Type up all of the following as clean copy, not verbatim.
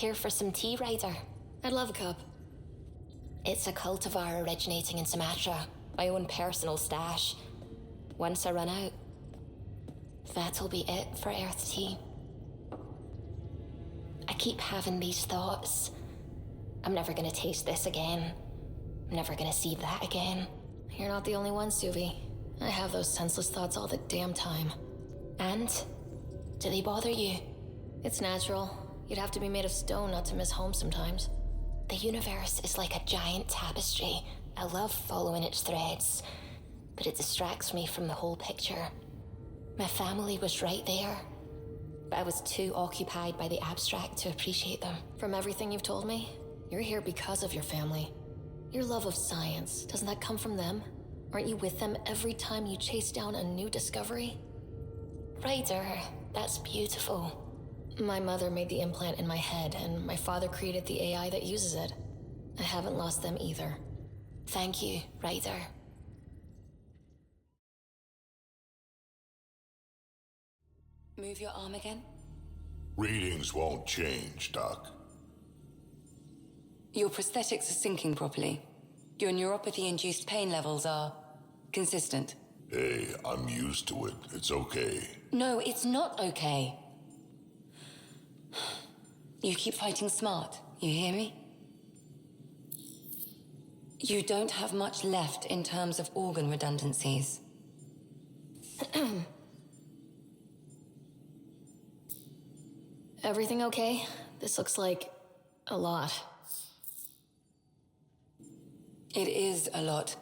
care for some tea, Ryder? I'd love a cup. It's a cultivar originating in Sumatra, my own personal stash. Once I run out, that'll be it for Earth tea. I keep having these thoughts. I'm never gonna taste this again. I'm never gonna see that again. You're not the only one, Suvi. I have those senseless thoughts all the damn time. And? Do they bother you? It's natural. You'd have to be made of stone not to miss home sometimes. The universe is like a giant tapestry. I love following its threads, but it distracts me from the whole picture. My family was right there, but I was too occupied by the abstract to appreciate them. From everything you've told me, you're here because of your family. Your love of science, doesn't that come from them? Aren't you with them every time you chase down a new discovery? Ryder, that's beautiful. My mother made the implant in my head, and my father created the AI that uses it. I haven't lost them either. Thank you, Ryder. Move your arm again. Readings won't change, Doc. Your prosthetics are syncing properly. Your neuropathy-induced pain levels are consistent. Hey, I'm used to it. It's okay. No, it's not okay. You keep fighting smart, you hear me? You don't have much left in terms of organ redundancies. Everything okay? This looks like a lot. It is a lot.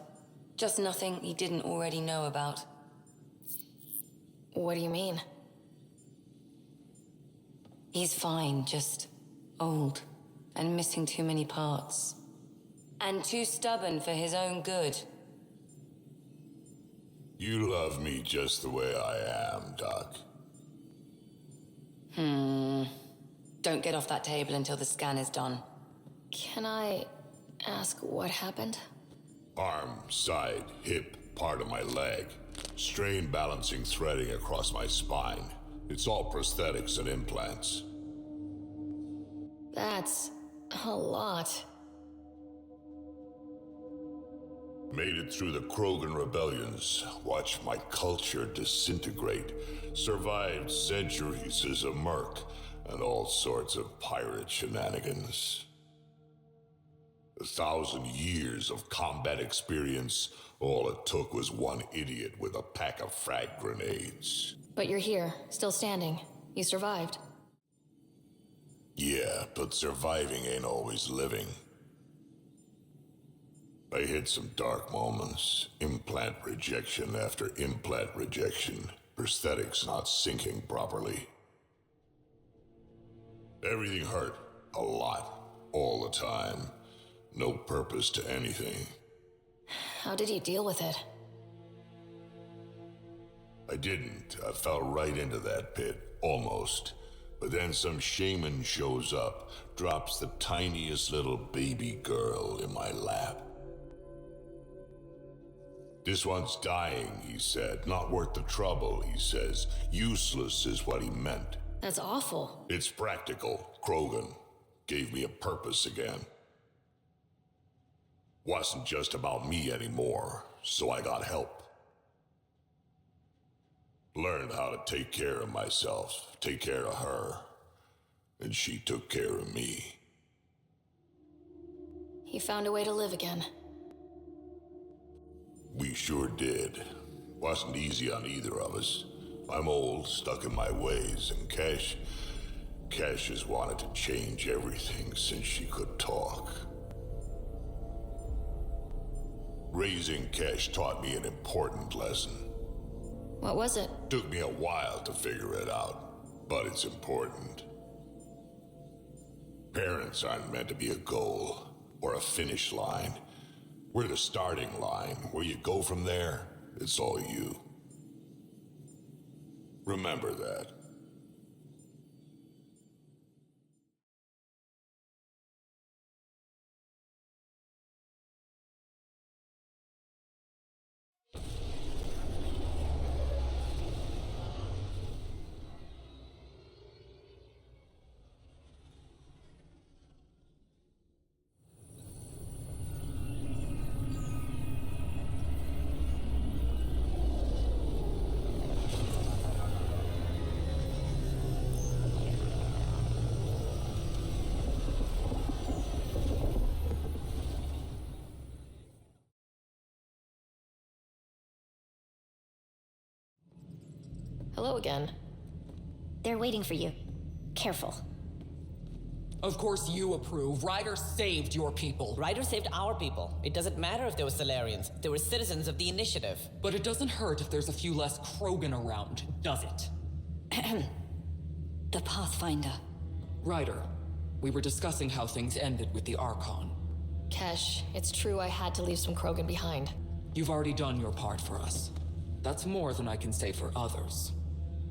Just nothing you didn't already know about. What do you mean? He's fine, just old and missing too many parts. And too stubborn for his own good. You love me just the way I am, Doc. Don't get off that table until the scan is done. Can I ask what happened? Arm, side, hip, part of my leg. Strain balancing threading across my spine. It's all prosthetics and implants. That's a lot. Made it through the Krogan rebellions. Watched my culture disintegrate. Survived centuries as a merc and all sorts of pirate shenanigans. 1,000 years of combat experience. All it took was one idiot with a pack of frag grenades. But you're here, still standing. You survived. Yeah, but surviving ain't always living. I hit some dark moments. Implant rejection after implant rejection. Prosthetics not syncing properly. Everything hurt. A lot. All the time. No purpose to anything. How did you deal with it? I didn't. I fell right into that pit. Almost. But then some shaman shows up, drops the tiniest little baby girl in my lap. This one's dying, he said. Not worth the trouble, he says. Useless is what he meant. That's awful. It's practical. Krogan gave me a purpose again. Wasn't just about me anymore, so I got help. Learned how to take care of myself, take care of her. And she took care of me. You found a way to live again. We sure did. Wasn't easy on either of us. I'm old, stuck in my ways, and Cash has wanted to change everything since she could talk. Raising Cash taught me an important lesson. What was it? Took me a while to figure it out, but it's important. Parents aren't meant to be a goal or a finish line. We're the starting line. Where you go from there, it's all you. Remember that. Hello again. They're waiting for you. Careful. Of course you approve. Ryder saved your people. Ryder saved our people. It doesn't matter if they were Solarians. They were citizens of the Initiative. But it doesn't hurt if there's a few less Krogan around, does it? The Pathfinder. Ryder, we were discussing how things ended with the Archon. Kesh, it's true I had to leave some Krogan behind. You've already done your part for us. That's more than I can say for others.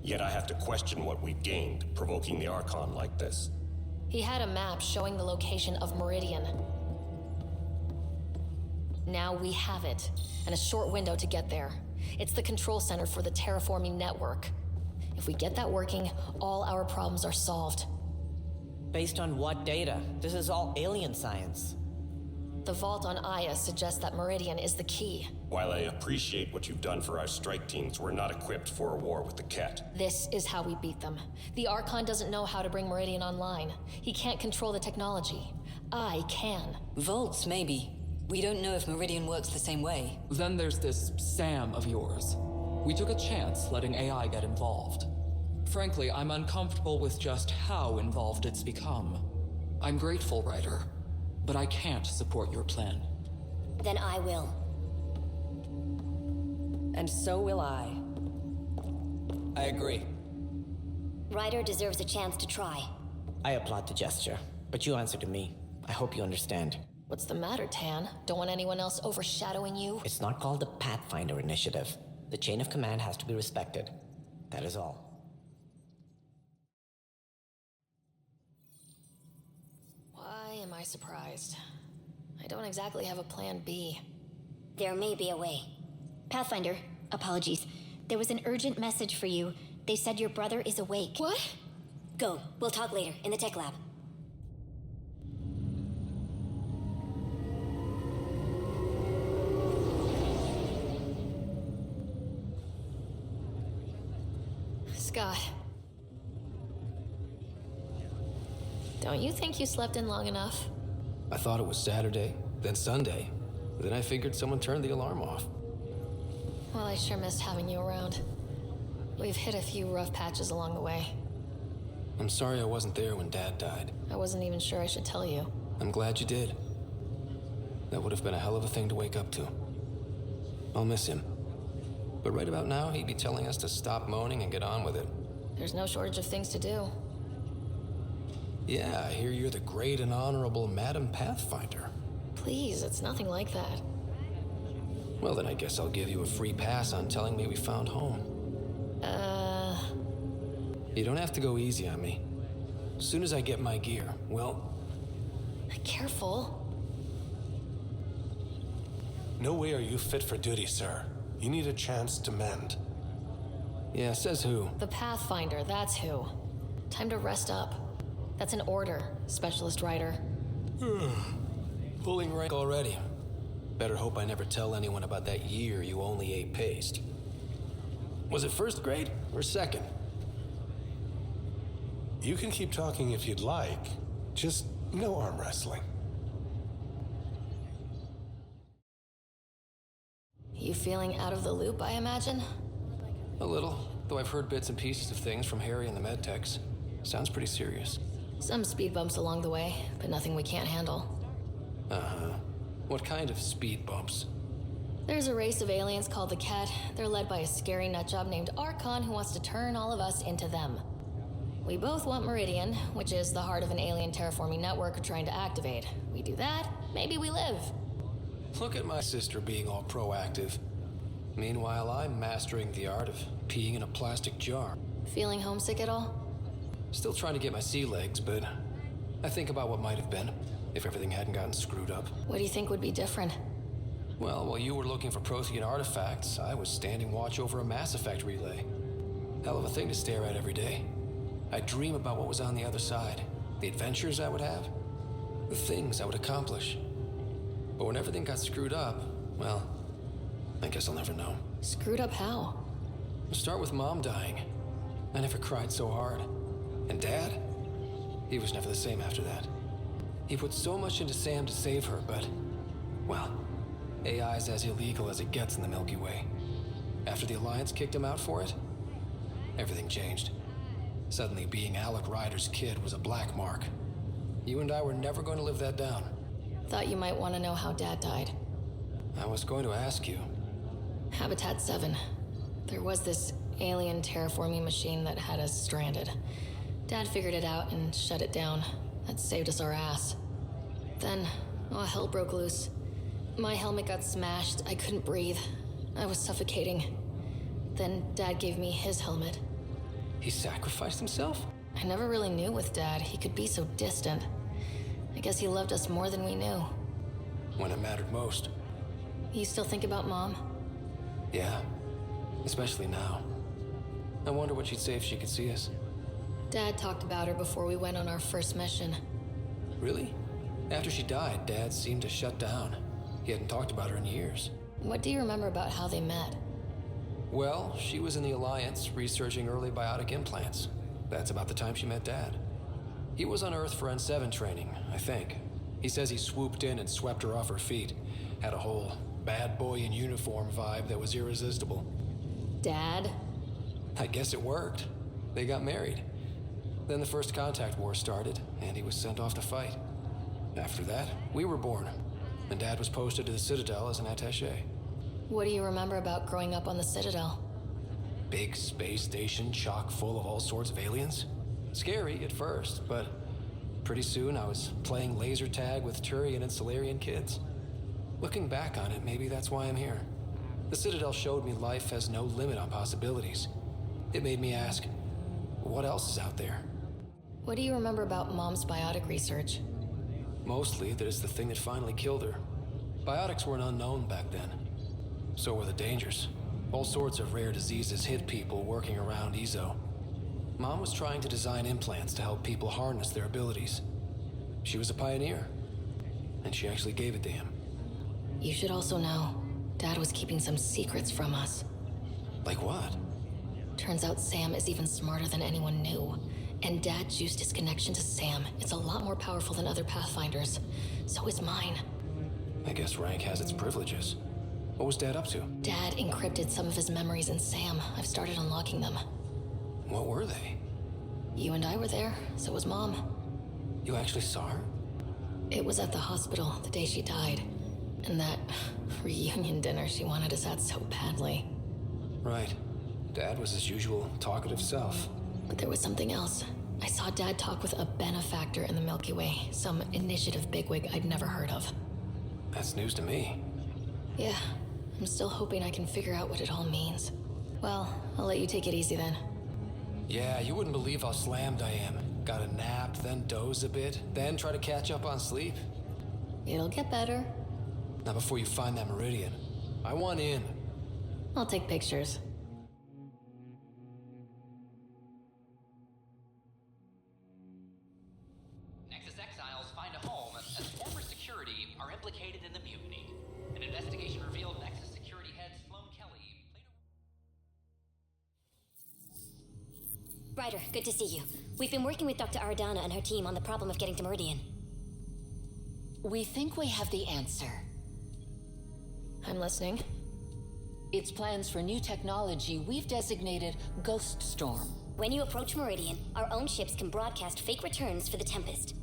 Yet I have to question what we've gained, provoking the Archon like this. He had a map showing the location of Meridian. Now we have it, and a short window to get there. It's the control center for the terraforming network. If we get that working, all our problems are solved. Based on what data? This is all alien science. The vault on Aya suggests that Meridian is the key. While I appreciate what you've done for our strike teams, we're not equipped for a war with the Ket. This is how we beat them. The Archon doesn't know how to bring Meridian online. He can't control the technology. I can. Vaults, maybe. We don't know if Meridian works the same way. Then there's this Sam of yours. We took a chance letting AI get involved. Frankly, I'm uncomfortable with just how involved it's become. I'm grateful, Ryder, but I can't support your plan. Then I will. And so will I. I agree. Ryder deserves a chance to try. I applaud the gesture, but you answer to me. I hope you understand. What's the matter, Tan? Don't want anyone else overshadowing you? It's not called the Pathfinder Initiative. The chain of command has to be respected. That is all. Why am I surprised? I don't exactly have a plan B. There may be a way. Pathfinder, apologies. There was an urgent message for you. They said your brother is awake. What? Go. We'll talk later, in the tech lab. Scott. Don't you think you slept in long enough? I thought it was Saturday, then Sunday. Then I figured someone turned the alarm off. Well, I sure missed having you around. We've hit a few rough patches along the way. I'm sorry I wasn't there when Dad died. I wasn't even sure I should tell you. I'm glad you did. That would have been a hell of a thing to wake up to. I'll miss him. But right about now, he'd be telling us to stop moaning and get on with it. There's no shortage of things to do. Yeah, I hear you're the great and honorable Madam Pathfinder. Please, it's nothing like that. Well, then I guess I'll give you a free pass on telling me we found home. You don't have to go easy on me. As soon as I get my gear, well... Careful. No way are you fit for duty, sir. You need a chance to mend. Yeah, says who? The Pathfinder, that's who. Time to rest up. That's an order, Specialist Ryder. Pulling rank already. Better hope I never tell anyone about that year you only ate paste. Was it first grade or second? You can keep talking if you'd like. Just no arm wrestling. You feeling out of the loop, I imagine? A little, though I've heard bits and pieces of things from Harry and the medtechs. Sounds pretty serious. Some speed bumps along the way, but nothing we can't handle. Uh-huh. What kind of speed bumps? There's a race of aliens called the Ket. They're led by a scary nutjob named Archon who wants to turn all of us into them. We both want Meridian, which is the heart of an alien terraforming network we're trying to activate. We do that, maybe we live. Look at my sister being all proactive. Meanwhile, I'm mastering the art of peeing in a plastic jar. Feeling homesick at all? Still trying to get my sea legs, but I think about what might have been if everything hadn't gotten screwed up. What do you think would be different? Well, while you were looking for Prothean artifacts, I was standing watch over a Mass Effect relay. Hell of a thing to stare at every day. I'd dream about what was on the other side, the adventures I would have, the things I would accomplish. But when everything got screwed up, well, I guess I'll never know. Screwed up how? Start with Mom dying. I never cried so hard. And Dad? He was never the same after that. He put so much into Sam to save her, but, well, AI's as illegal as it gets in the Milky Way. After the Alliance kicked him out for it, everything changed. Suddenly, being Alec Ryder's kid was a black mark. You and I were never going to live that down. Thought you might want to know how Dad died. I was going to ask you. Habitat 7. There was this alien terraforming machine that had us stranded. Dad figured it out and shut it down. That saved us our ass. Then, hell broke loose. My helmet got smashed. I couldn't breathe. I was suffocating. Then Dad gave me his helmet. He sacrificed himself? I never really knew with Dad. He could be so distant. I guess he loved us more than we knew. When it mattered most. You still think about Mom? Yeah. Especially now. I wonder what she'd say if she could see us. Dad talked about her before we went on our first mission. Really? After she died, Dad seemed to shut down. He hadn't talked about her in years. What do you remember about how they met? Well, she was in the Alliance researching early biotic implants. That's about the time she met Dad. He was on Earth for N7 training, I think. He says he swooped in and swept her off her feet. Had a whole bad boy in uniform vibe that was irresistible. Dad? I guess it worked. They got married. Then the first contact war started, and he was sent off to fight. After that, we were born, and Dad was posted to the Citadel as an attaché. What do you remember about growing up on the Citadel? Big space station chock full of all sorts of aliens. Scary at first, but pretty soon I was playing laser tag with Turian and Solarian kids. Looking back on it, maybe that's why I'm here. The Citadel showed me life has no limit on possibilities. It made me ask, what else is out there? What do you remember about Mom's biotic research? Mostly that it's the thing that finally killed her. Biotics were an unknown back then. So were the dangers. All sorts of rare diseases hit people working around EZO. Mom was trying to design implants to help people harness their abilities. She was a pioneer, and she actually gave it to him. You should also know, Dad was keeping some secrets from us. Like what? Turns out Sam is even smarter than anyone knew. And Dad juiced his connection to Sam. It's a lot more powerful than other Pathfinders. So is mine. I guess rank has its privileges. What was Dad up to? Dad encrypted some of his memories in Sam. I've started unlocking them. What were they? You and I were there, so was Mom. You actually saw her? It was at the hospital the day she died. And that reunion dinner she wanted us at so badly. Right. Dad was his usual talkative self. But there was something else. I saw Dad talk with a benefactor in the Milky Way, some initiative bigwig I'd never heard of. That's news to me. Yeah, I'm still hoping I can figure out what it all means. Well, I'll let you take it easy then. Yeah, you wouldn't believe how slammed I am. Got a nap, then doze a bit, then try to catch up on sleep. It'll get better. Not before you find that Meridian. I want in. I'll take pictures. Nexus exiles find a home as former security are implicated in the mutiny. An investigation revealed Nexus security head Sloan Kelly played Ryder, good to see you. We've been working with Dr. Ardana and her team on the problem of getting to Meridian. We think we have the answer. I'm listening. It's plans for new technology we've designated Ghost Storm. When you approach Meridian, our own ships can broadcast fake returns for the Tempest.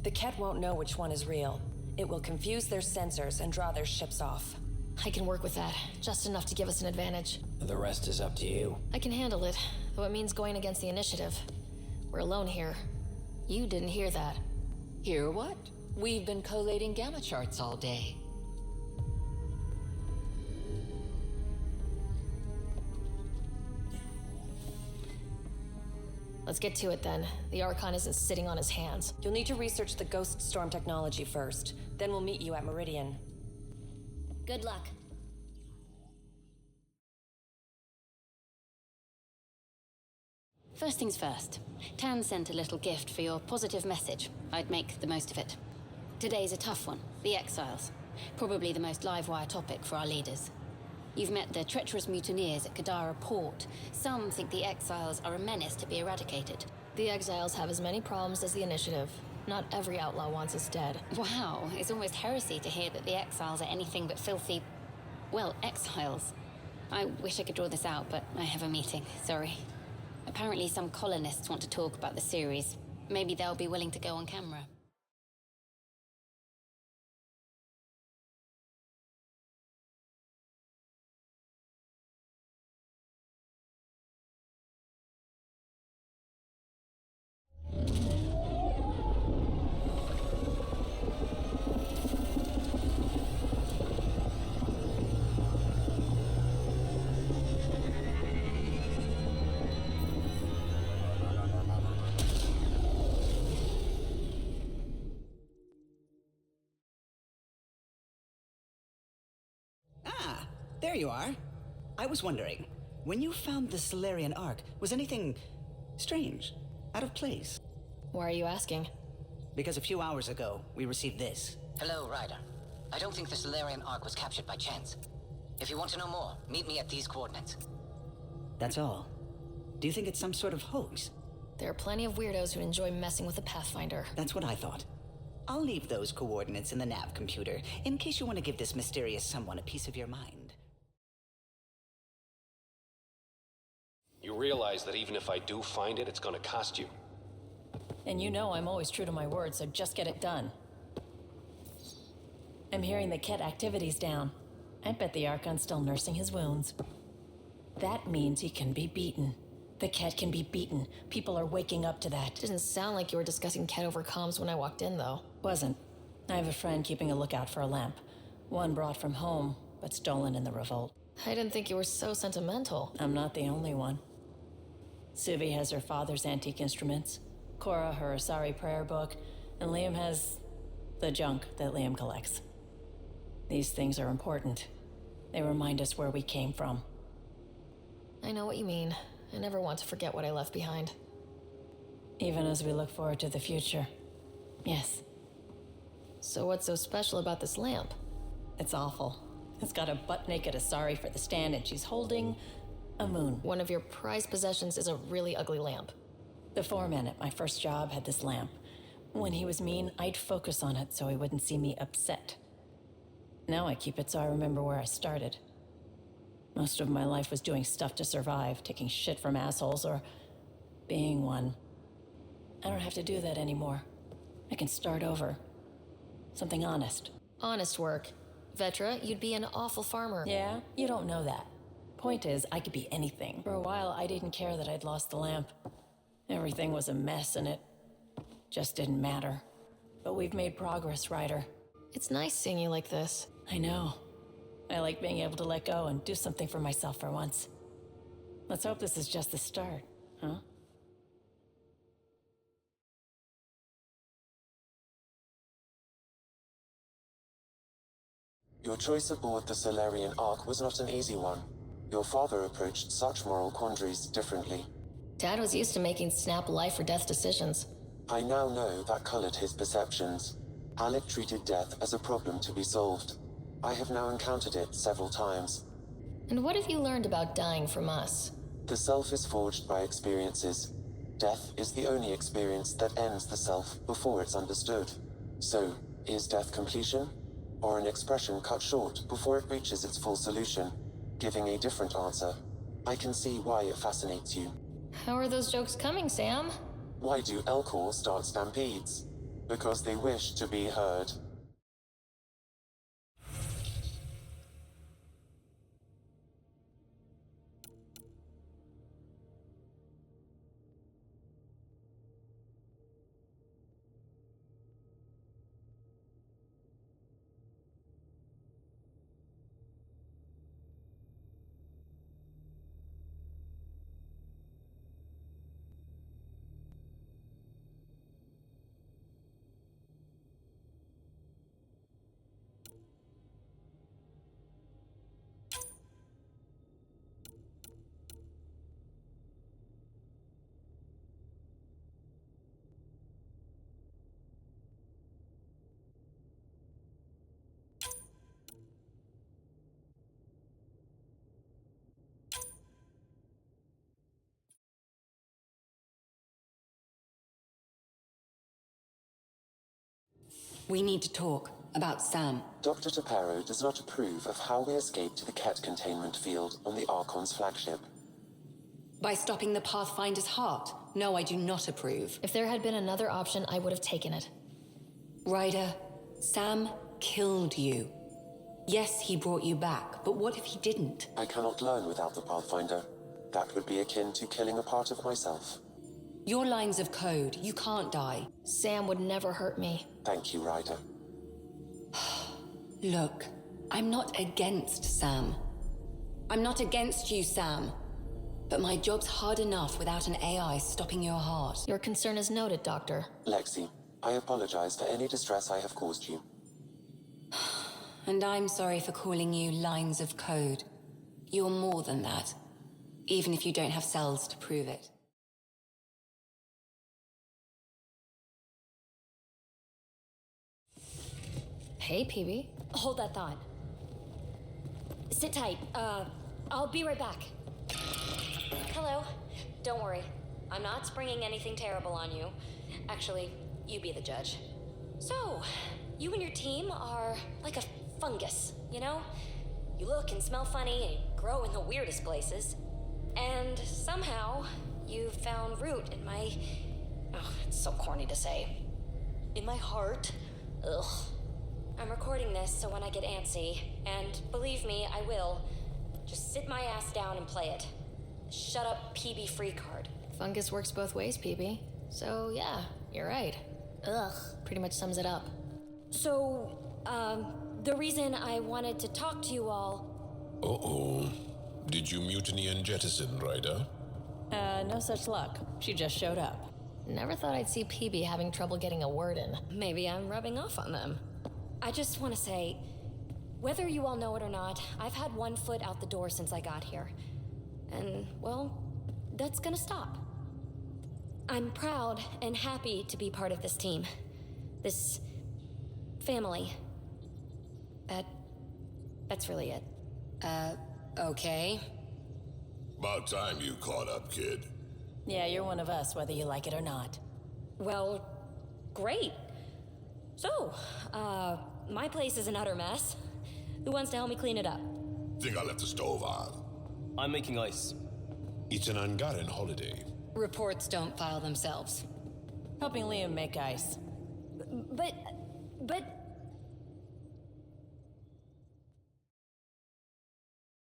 The Ket won't know which one is real. It will confuse their sensors and draw their ships off. I can work with that, just enough to give us an advantage. The rest is up to you. I can handle it, though it means going against the initiative. We're alone here. You didn't hear that. Hear what? We've been collating gamma charts all day. Let's get to it then. The Archon isn't sitting on his hands. You'll need to research the Ghost Storm technology first. Then we'll meet you at Meridian. Good luck. First things first. Tan sent a little gift for your positive message. I'd make the most of it. Today's a tough one. The Exiles. Probably the most live-wire topic for our leaders. You've met the treacherous mutineers at Kadara Port. Some think the Exiles are a menace to be eradicated. The Exiles have as many problems as the Initiative. Not every outlaw wants us dead. Wow, it's almost heresy to hear that the Exiles are anything but filthy... well, exiles. I wish I could draw this out, but I have a meeting. Sorry. Apparently some colonists want to talk about the series. Maybe they'll be willing to go on camera. There you are. I was wondering, when you found the Solarian Ark, was anything strange, out of place? Why are you asking? Because a few hours ago, we received this. Hello, Ryder. I don't think the Solarian Ark was captured by chance. If you want to know more, meet me at these coordinates. That's all. Do you think it's some sort of hoax? There are plenty of weirdos who enjoy messing with the Pathfinder. That's what I thought. I'll leave those coordinates in the nav computer, in case you want to give this mysterious someone a piece of your mind. You realize that even if I do find it, it's gonna cost you. And you know I'm always true to my word, so just get it done. I'm hearing the Ket activity's down. I bet the Archon's still nursing his wounds. That means he can be beaten. The Ket can be beaten. People are waking up to that. Didn't sound like you were discussing Ket over comms when I walked in, though. Wasn't. I have a friend keeping a lookout for a lamp. One brought from home, but stolen in the revolt. I didn't think you were so sentimental. I'm not the only one. Suvi has her father's antique instruments, Cora her Asari prayer book, and Liam has the junk that Liam collects. These things are important. They remind us where we came from. I know what you mean. I never want to forget what I left behind. Even as we look forward to the future. Yes. So what's so special about this lamp? It's awful. It's got a butt-naked Asari for the stand, and she's holding a moon. One of your prized possessions is a really ugly lamp. The foreman at my first job had this lamp. When he was mean, I'd focus on it so he wouldn't see me upset. Now I keep it so I remember where I started. Most of my life was doing stuff to survive, taking shit from assholes or being one. I don't have to do that anymore. I can start over. Something honest. Honest work. Vetra, you'd be an awful farmer. Yeah? You don't know that. Point is, I could be anything. For a while, I didn't care that I'd lost the lamp. Everything was a mess, and it just didn't matter. But we've made progress, Ryder. It's nice seeing you like this. I know. I like being able to let go and do something for myself for once. Let's hope this is just the start, huh? Your choice aboard the Solarian Ark was not an easy one. Your father approached such moral quandaries differently. Dad was used to making snap life or death decisions. I now know that colored his perceptions. Alec treated death as a problem to be solved. I have now encountered it several times. And what have you learned about dying from us? The self is forged by experiences. Death is the only experience that ends the self before it's understood. So, is death completion? Or an expression cut short before it reaches its full solution, giving a different answer? I can see why it fascinates you. How are those jokes coming, Sam? Why do Elcor start stampedes? Because they wish to be heard. We need to talk about Sam. Dr. Taparo does not approve of how we escaped to the Ket containment field on the Archon's flagship. By stopping the Pathfinder's heart? No, I do not approve. If there had been another option, I would have taken it. Ryder, Sam killed you. Yes, he brought you back, but what if he didn't? I cannot learn without the Pathfinder. That would be akin to killing a part of myself. Your lines of code, you can't die. Sam would never hurt me. Thank you, Ryder. Look, I'm not against Sam. I'm not against you, Sam. But my job's hard enough without an AI stopping your heart. Your concern is noted, Doctor. Lexi, I apologize for any distress I have caused you. And I'm sorry for calling you lines of code. You're more than that, even if you don't have cells to prove it. Hey, PB. Hold that thought. Sit tight. I'll be right back. Hello. Don't worry. I'm not springing anything terrible on you. Actually, you be the judge. So, you and your team are like a fungus, you know? You look and smell funny and grow in the weirdest places. And somehow, you found root in my... Oh, it's so corny to say. In my heart. Ugh. I'm recording this so when I get antsy, and believe me, I will, just sit my ass down and play it. Shut up, PB free card. Fungus works both ways, PB. So yeah, you're right. Ugh, pretty much sums it up. So, the reason I wanted to talk to you all... Uh-oh. Did you mutiny and jettison, Ryder? No such luck. She just showed up. Never thought I'd see PB having trouble getting a word in. Maybe I'm rubbing off on them. I just want to say, whether you all know it or not, I've had one foot out the door since I got here. And, well, that's gonna stop. I'm proud and happy to be part of this team. This family. That's really it. Okay. About time you caught up, kid. Yeah, you're one of us, whether you like it or not. Well, great. So, my place is an utter mess. Who wants to help me clean it up? Think I left the stove on. I'm making ice. It's an Angaran holiday. Reports don't file themselves. Helping Liam make ice. But